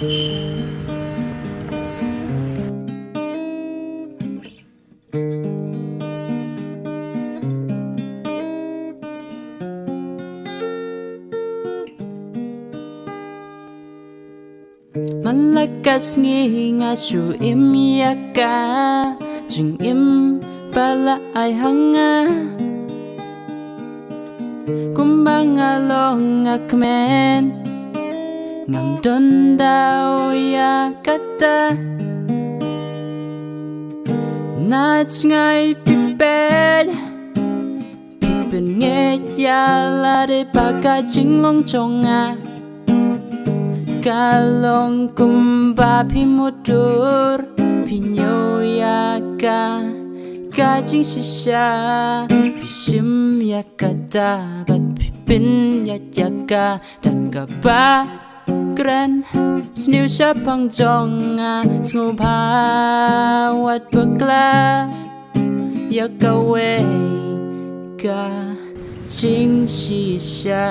Malakas nginga su im yaka jing im pala ay hanga kumbang along akmen ngam don dao ya kata nats ngai piped pipen nge ya la de paka jing long chonga kalong kumba pimudur pinyoyaka kajing shisha pishim yakata bat pipin yaka takaba kran sniu sapang jonga snupa wat bekla yakawe ka jing shisha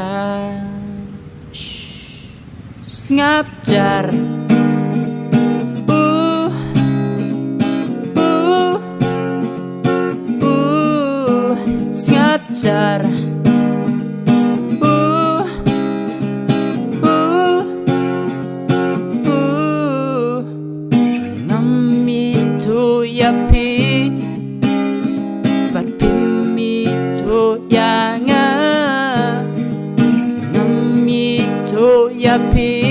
ngapjar ngapjar ngami tu yapi bat pimi tu yanga ngami tu yapi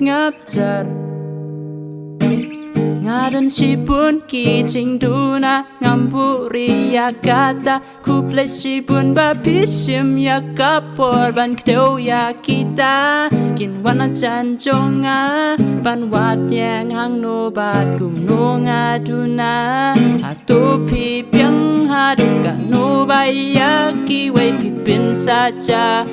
ngapjar ngadan sipun kijing duna ngampuri yakata kuple sipun babisim yakapor ban kdeu ya kita kin wana janjonga ban wat yang hang no bat gumno ngaduna atau pipiang haduka no bayaki we pipin saja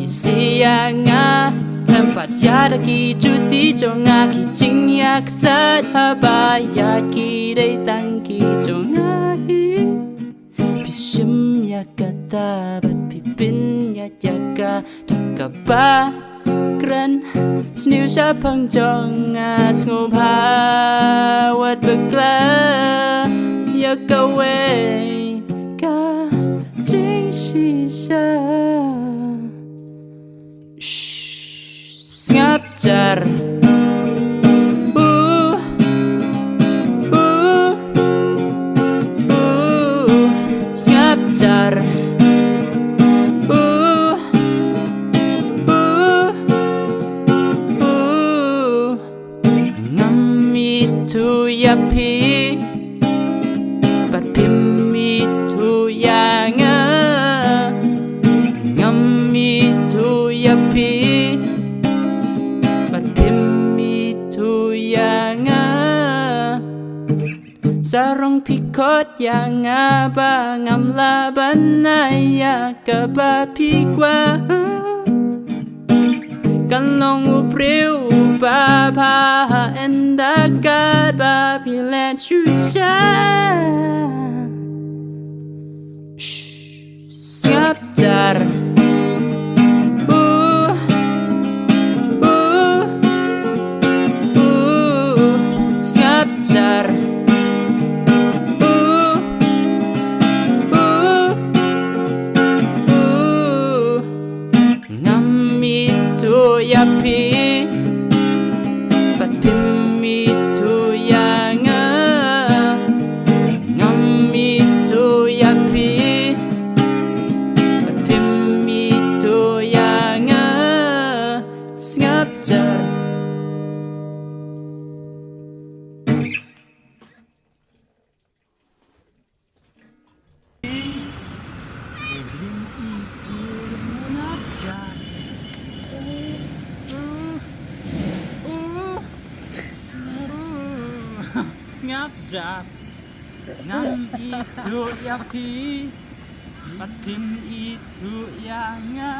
isi yanga tempat yada ki cuti jonga ki jing yak sat habaya ki dei tang ki jonga hi pishim yakata bat pipin yaka takaba kran sniu sapang jonga sngobha wat bekla yakawe ka jing shisha ngapjar ngapjar ngami tu yapi bat pimi tu yanga ngami tu yapi sarong pikot yang apa ngamla banaya kaba pikwa kalong upriu baba endakat babilan susha ngapjar ngapjar yapi bat pimi tu yanga ngami tu yapi bat pimi tu yanga ngapjar ngapjar ngam itu yapi bat pim itu yanga